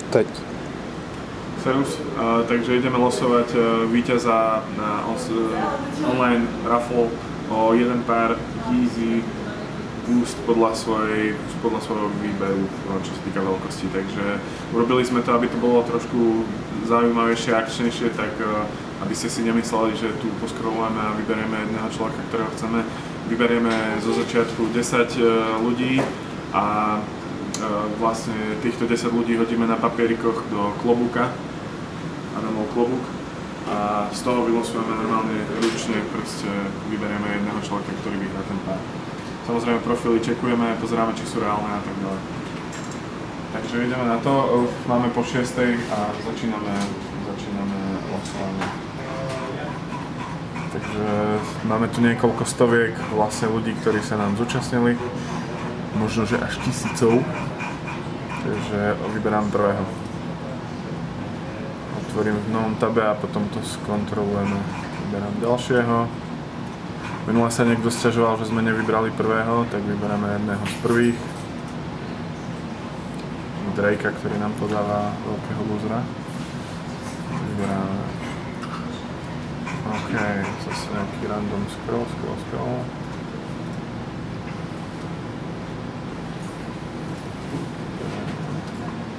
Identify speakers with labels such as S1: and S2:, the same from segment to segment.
S1: Teď.
S2: Servus, takže ideme losovať víťaza na online raffle o jeden pár Yeezy Boost podľa svojho výberu, čo sa týka veľkosti. Takže urobili sme to, aby to bolo trošku zaujímavejšie, akčnejšie, tak aby ste si nemysleli, že tu poskrolujeme a vyberieme jedného človeka, ktorého chceme. Vyberieme zo začiatku 10 ľudí a vlastne týchto 10 ľudí hodíme na papierikoch do klobúka. Adamov klobúk. A z toho vylosujeme normálne ručne, proste vyberieme jedného človeka, ktorý vyhrá ten pár. Samozrejme profily čekujeme, pozeráme, či sú reálne a tak ďalej. Takže ideme na to, máme po 6. a začíname losovanie. Takže máme tu niekoľko stoviek vlastne ľudí, ktorí sa nám zúčastnili. Možno, že až 1000. Takže vyberám prvého. Otvorím v novom tabe a potom to skontrolujeme. Vyberám ďalšieho. Minule sa niekto sťažoval, že sme nevybrali prvého, tak vyberáme jedného z prvých. Drakea, ktorý nám podáva veľkého lúzra. Vyberáme. OK, zase nejaký random scroll.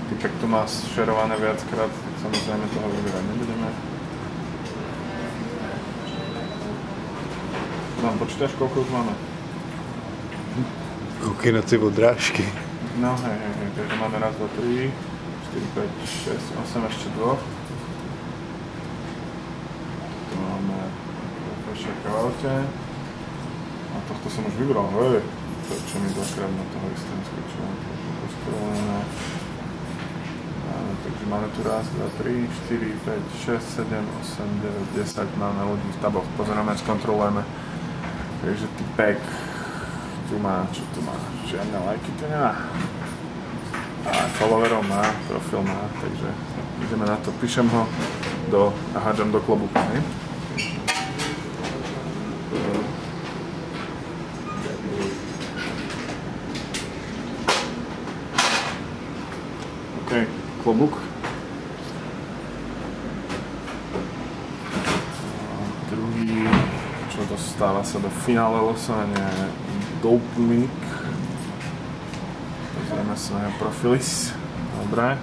S2: Typek tu má šerované viackrát, tak samozrejme toho vyberať nebudeme. Vám počítaš, koľko už máme?
S1: Koľky na ty odrážky.
S2: No hej, takže máme raz, 2, 3, 4, 5, 6, 8, ešte 2. Tu máme fešerka v aute. A tohto som už vybral, hej. Čo mi dvakrát na toho istém skočilo. Takže máme tu raz, 2, 3, 4, 5, 6, 7, 8, 9, 10 máme ľudí v taboch. Pozeráme, skontrolujeme. Takže typek tu má, čo tu má? Žiadne lajky tu nemá. A followerov má, profil má, takže ideme na to. Píšem ho a hádžam do klobúka, hej? OK, klobúk. Druhý, čo dostáva sa do finále losovania, je Dopemik. Pozrieme sa na jeho profilis. Dobre.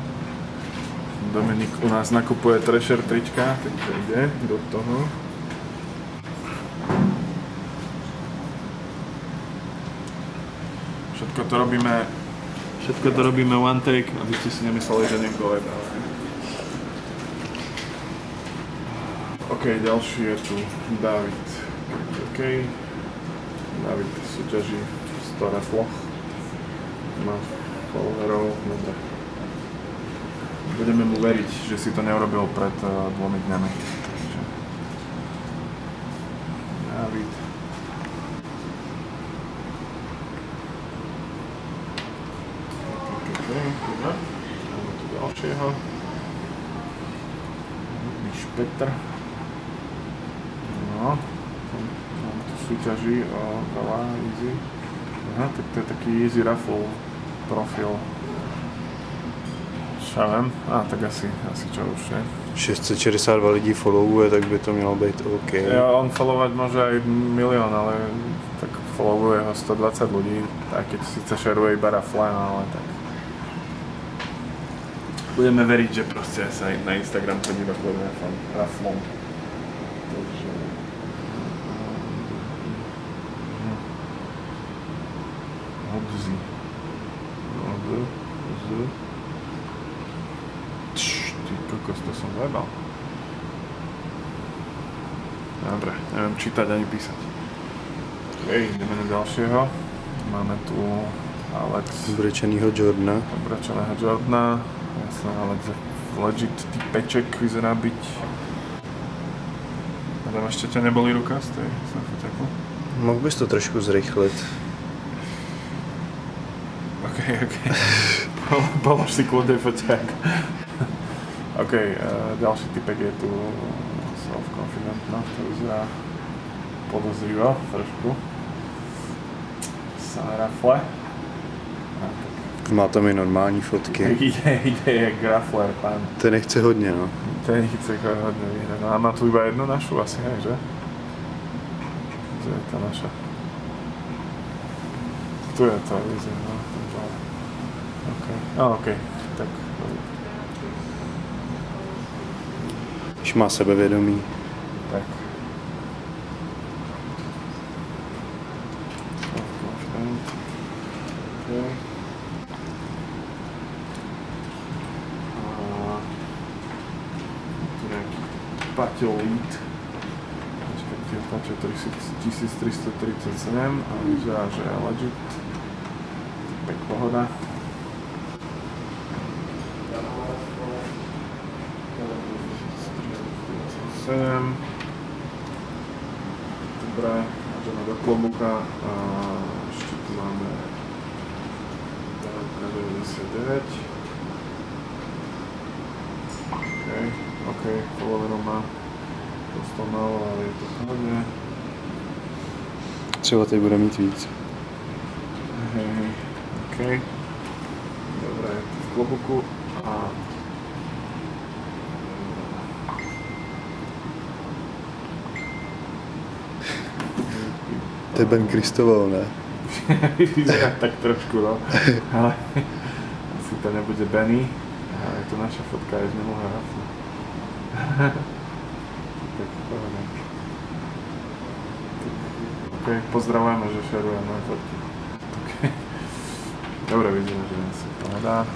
S2: Dominik u nás nakupuje Thrasher trička, takže ide do toho. Všetko to robíme one take, aby ste si nemysleli, že niekto lepá. OK, ďalší je tu David. OK. David súťaží 100 raffloch. Má followerov, dobre. Budeme mu veriť, že si to neurobil pred 2 dňami. David. Dobre. Máme tu ďalšieho. Petr. No. On tu súťaží o veľa easy. Aha, tak to je taký easy raffle profil. Čo ja viem? Tak asi čo už, ne?
S1: 662 lidí followuje, tak by to mělo být OK.
S2: Ja, on followovať môže aj 1 000 000, ale tak followuje ho 120 ľudí, tak keď síce šeruje iba raffle, ale tak. Budeme veriť, že proste sa aj na Instagram chodí rafflom. Takže... Odzi. Ty kokos, to som zajebal. Dobre, neviem čítať ani písať. OK, ideme na ďalšieho. Máme tu Alex.
S1: Obrečenýho Jordana.
S2: Obrečeného Jordana. Jasné, Alex legit typeček vyzerá byť. Adam, ešte ťa neboli ruka z tej foťaku?
S1: Mohl bys to trošku zrychlit.
S2: OK. Polož si kľudne foťák. OK, ďalší typek je tu self-confident, no, to vyzerá podozrivo, trošku. Sa rafle.
S1: Má tam i normální fotky.
S2: Ide jak grafler, pán.
S1: To nechce hodně, no.
S2: To nechce hodne vyhrať. No a má tu iba jednu našu asi, hej, že? Kde je tá naša? Tu je tá vízia, no. OK. Tak.
S1: Když má sebevědomí.
S2: Tak. Okay. Paťo Lead, respektíve Paťo 1337 a vyzerá, že je legit. Tak pohoda. Dobre, ideme do klobuka a ešte tu máme DLK 99. OK, followerov má dost málo, ale je to hodně.
S1: Třeba teď bude mít víc.
S2: Hej, OK. Dobre, je to v klobuku a...
S1: To je Ben Kristoval, ne?
S2: Tak trošku, no. Ale asi to nebude Benny. Ale je to naša fotka aj z minulého rafu. Tak pohodne. OK, pozdravujeme, že šerujeme moje fotky. OK. Dobre, vidíme, že asi pohodá.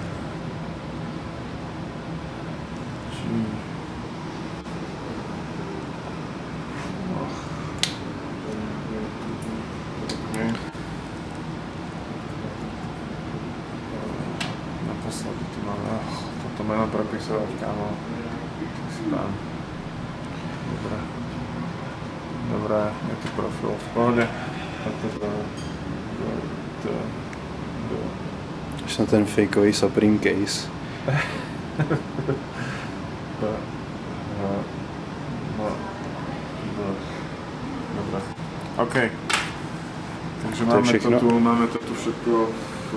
S2: Naposledy tu máme toto meno prepisovať, kámo. Pán. Dobre, je tu profil v pohode. A
S1: Až na ten fakeový Supreme case.
S2: Dobre. OK. Takže máme to tu všetko v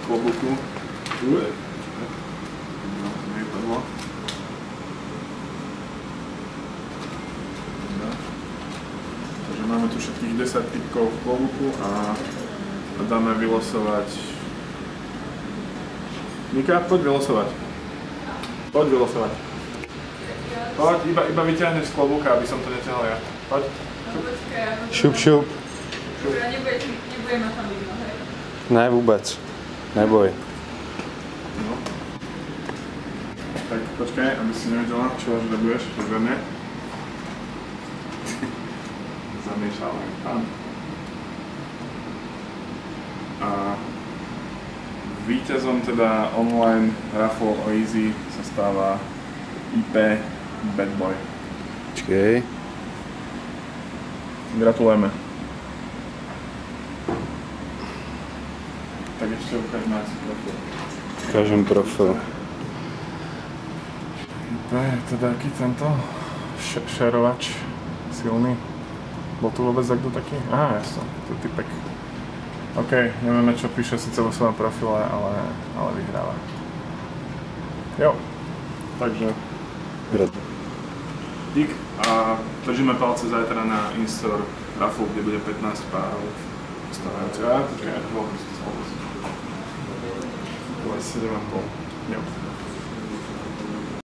S2: klobuku. Tu je. No, nevypadlo. Takže máme tu všetkých 10 typkov v klobuku a dáme vylosovať. Mika, poď vylosovať. Poď vylosovať. Poď, iba vyťahneš z klobuka, aby som to neťahal ja. Poď.
S1: Šup.
S3: Nebudeme tam vidno, hej?
S1: Ne, vůbec. Neboj.
S2: No. Tak počkaj, aby si nevedela, čo až dobuješ, pozrieme. Zamiešal pán. A víťazom teda online raffle o Easy sa stáva IP Bad Boy.
S1: Počkej.
S2: Gratulujeme. Tak ešte ukážeme asi profil.
S1: Ukážem profil.
S2: To je teda aký tento šerovač silný. Bol tu vôbec takto taký? Aha, jasno, to je typek. OK, nevieme čo píše síce vo svojom profile, ale vyhráva. Jo, takže dík a držíme palce zajtra na in-store raffle, kde bude 15 párov stávajúcich. Počkaj, ja to bolo 7,5. Jo.